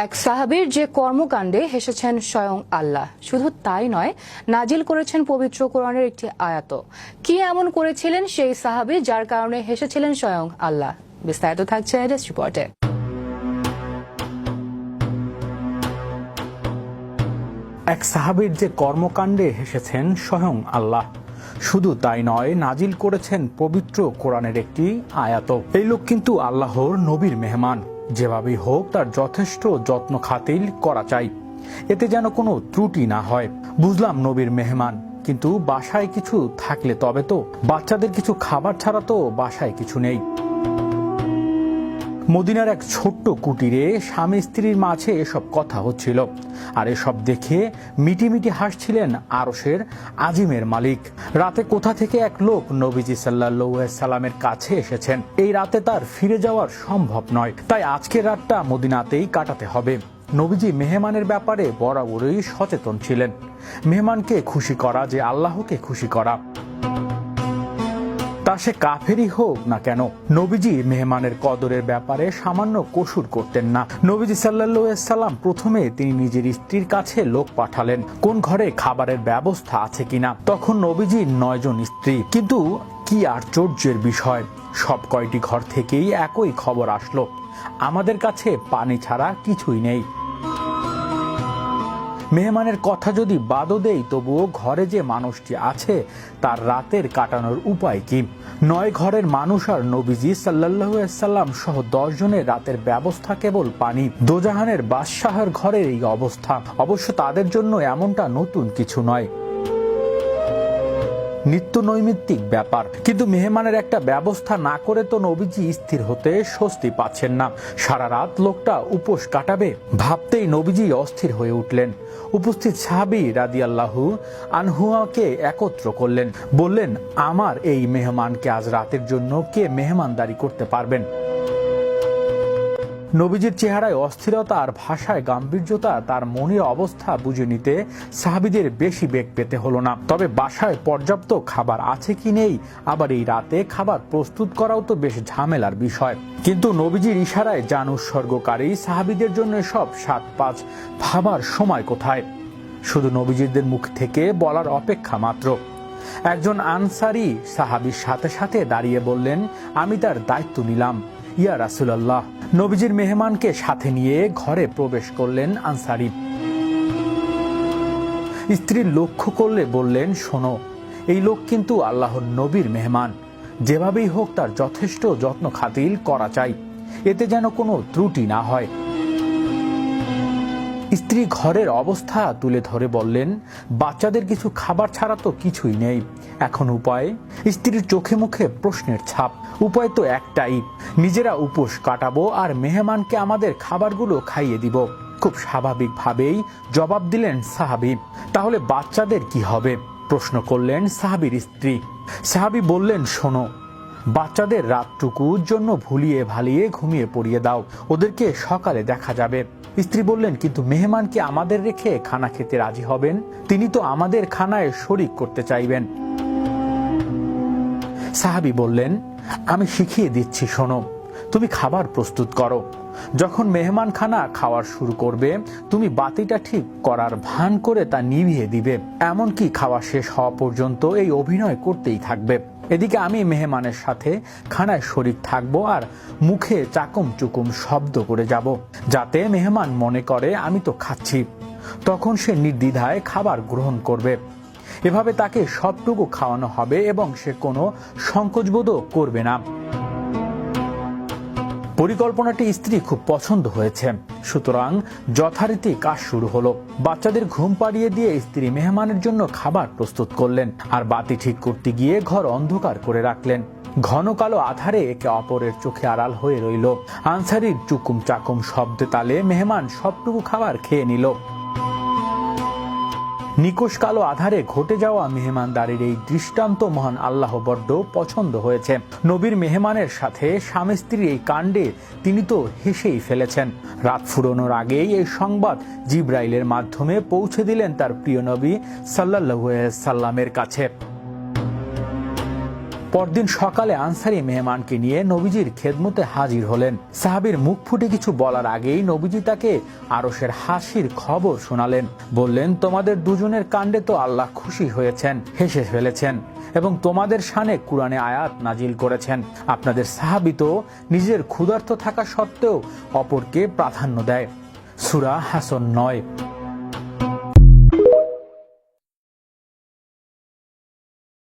এক সাহাবীর যে কর্মকাণ্ডে হেসেছেন স্বয়ং আল্লাহ, শুধু তাই নয়, নাজিল করেছেন পবিত্র কোরআনের একটি আয়াত। কি এমন করেছিলেন সেই সাহাবী যার কারণে হেসেছিলেন স্বয়ং আল্লাহ? বিস্তারিত থাকছে ডেস্ক রিপোর্টে। এক সাহাবীর যে কর্মকাণ্ডে হেসেছেন স্বয়ং আল্লাহ, শুধু তাই নয়, নাজিল করেছেন পবিত্র কোরআনের একটি আয়াত। এই লোক কিন্তু আল্লাহর নবীর মেহমান। যেভাবেই হোক তার যথেষ্ট যত্ন খাতির করা চাই, এতে যেন কোনো ত্রুটি না হয়। বুঝলাম নবীর মেহমান, কিন্তু বাসায় কিছু থাকলে তবে তো। বাচ্চাদের কিছু খাবার ছাড়া তো বাসায় কিছু নেই। মদিনার এক ছোট্ট কুটিরে স্বামী স্ত্রীর মাঝে এসব কথা হচ্ছিল, আর এসব দেখে মিটিমিটি হাসছিলেন আরশের আজিমের মালিক। রাতে কোথা থেকে এক লোক নবীজি সাল্লাল্লাহু আলাইহি সাল্লামের কাছে এসেছেন। এই রাতে তার ফিরে যাওয়ার সম্ভব নয়, তাই আজকের রাতটা মদিনাতেই কাটাতে হবে। নবীজি মেহমানের ব্যাপারে বরাবরই সচেতন ছিলেন। মেহমানকে খুশি করা যে আল্লাহকে খুশি করা, তা সে কাফেরই হোক না কেন। নবীজি মেহমানের কদরের ব্যাপারে সামান্য কসুর করতেন না। নবীজি সাল্লাল্লাহু আলাইহি সাল্লাম প্রথমে তিনি নিজের স্ত্রীর কাছে লোক পাঠালেন, কোন ঘরে খাবারের ব্যবস্থা আছে কিনা। তখন নবীজির 9 জন স্ত্রী, কিন্তু কি আশ্চর্যের বিষয়, সব কয়টি ঘর থেকেই একই খবর আসলো, আমাদের কাছে পানি ছাড়া কিছুই নেই। মেহমানের কথা যদি বাদও দেই, তবুও ঘরে যে মানুষটি আছে তার রাতের কাটানোর উপায় কি? 9 ঘরের মানুষ আর নবীজি সাল্লাল্লাহু আলাইহি সাল্লাম সহ 10 জনের রাতের ব্যবস্থা কেবল পানি। দোজাহানের বাদশাহের ঘরের এই অবস্থা। অবশ্য তাদের জন্য এমনটা নতুন কিছু নয়, নিত্য নৈমিত্তিক ব্যাপার। কিন্তু মেহমানের একটা ব্যবস্থা না করে তো নবীজি স্থির হতে স্বস্তি পাচ্ছেন না। সারা রাত লোকটা উপোস কাটাবে, ভাবতেই নবীজি অস্থির হয়ে উঠলেন। উপস্থিত সাহাবী রাদিয়াল্লাহু আনহুকে একত্র করলেন, বললেন, আমার এই মেহমানকে আজ রাতের জন্য কে মেহমানদারি করতে পারবেন? নবীজির চেহারায় অস্থিরতা আর ভাষায় গাম্ভীর্যতা, তার মনের অবস্থা বুঝে নিতে সাহাবীদের বেশি বেগ পেতে হলো না। তবে বাসায় পর্যাপ্ত খাবার আছে কি নেই, আবার এই রাতে খাবার প্রস্তুত করাও তো বেশ ঝামেলার বিষয়। কিন্তু নবীজির ইশারায় জান উৎসর্গকারী সাহাবীদের জন্য সব 7-5 ভাবার সময় কোথায়? শুধু নবীজিদের মুখ থেকে বলার অপেক্ষা মাত্র। একজন আনসারী সাহাবীর সাথে সাথে দাঁড়িয়ে বললেন, আমি তার দায়িত্ব নিলাম ইয়া রাসূলুল্লাহ। নবীজির মেহমানকে সাথে নিয়ে ঘরে প্রবেশ করলেন আনসারী। স্ত্রীর লক্ষ্য করলে বললেন, শোনো, এই লোক কিন্তু আল্লাহর নবীর মেহমান। যেভাবেই হোক তার যথেষ্ট যত্ন খাতির করা চাই, এতে যেন কোনো ত্রুটি না হয়। স্ত্রী ঘরের অবস্থা তুলে ধরে বললেন, বাচ্চাদের কিছু খাবার ছাড়া তো কিছুই নেই, এখন উপায়? স্ত্রীর চোখে মুখে প্রশ্নের ছাপ। উপায় তো একটাই, নিজেরা উপোস কাটাবো আর মেহমানকে আমাদের খাবারগুলো খাইয়ে দিব। খুব স্বাভাবিকভাবেই জবাব দিলেন সাহাবী। তাহলে বাচ্চাদের কি হবে? প্রশ্ন করলেন সাহাবীর স্ত্রী। সাহাবী বললেন, শোনো, বাচ্চাদের রাতটুকুর জন্য ভুলিয়ে ভালিয়ে ঘুমিয়ে পড়িয়ে দাও, ওদেরকে সকালে দেখা যাবে। স্ত্রী বললেন, কিন্তু মেহমান কি আমাদের রেখে খানা খেতে রাজি হবেন? তিনি তো আমাদের খানায় শরীক করতে চাইবেন। সাহাবী বললেন, আমি শিখিয়ে দিচ্ছি, শোনো, তুমি খাবার প্রস্তুত করো। যখন মেহমান খানা খাওয়ার শুরু করবে, তুমি বাতিটা ঠিক করার ভান করে তা নিভিয়ে দিবে। এমনকি খাওয়া শেষ হওয়া পর্যন্ত এই অভিনয় করতেই থাকবে। এদিকে আমি মেহমানের সাথে খানায় শরীক থাকবো আর মুখে চাকুম চুকুম শব্দ করে যাব, যাতে মেহমান মনে করে আমি তো খাচ্ছি। তখন সে নির্দ্বিধায় খাবার গ্রহণ করবে। এভাবে তাকে সবটুকু খাওয়ানো হবে এবং সে কোনো সংকোচবোধও করবে না। পরিকল্পনাটি স্ত্রী খুব পছন্দ হয়েছে, সুতরাং যথারীতি কাজ শুরু হলো। বাচ্চাদের ঘুম পাড়িয়ে দিয়ে স্ত্রী মেহমানের জন্য খাবার প্রস্তুত করলেন, আর বাতি ঠিক করতে গিয়ে ঘর অন্ধকার করে রাখলেন। ঘন কালো আধারে একে অপরের চোখে আড়াল হয়ে রইল। আনসারীর চুকুম চাকুম শব্দে তালে মেহমান সবটুকু খাবার খেয়ে নিল। নিকোষ কালো আধারে ঘটে যাওয়া মেহমানদারির এই দৃষ্টান্ত মহান আল্লাহ বড্ড পছন্দ হয়েছে। নবীর মেহমানের সাথে স্বামী স্ত্রীর এই কাণ্ডে তিনি তো হেসেই ফেলেছেন। রাত ফুরোনোর আগেই এই সংবাদ জিবরাইলের মাধ্যমে পৌঁছে দিলেন তার প্রিয় নবী সাল্লাল্লাহু আলাইহি সাল্লামের কাছে। পরদিন সকালে আনসারী মেহমানকে নিয়ে নবীজির খেদমতে হাজির হলেন। সাহাবীর মুখ ফুটে কিছু বলার আগেই নবীজি তাকে আরশের হাসির খবর শোনালেন। বললেন, তোমাদের দুজনের কাণ্ডে তো আল্লাহ খুশি হয়েছেন, হেসে ফেলেছেন এবং তোমাদের শানে কুরআনে আয়াত নাজিল করেছেন। আপনাদের সাহাবী তো নিজের ক্ষুধার্ত থাকা সত্ত্বেও অপরকে প্রাধান্য দেয়। সূরা হাসন 9।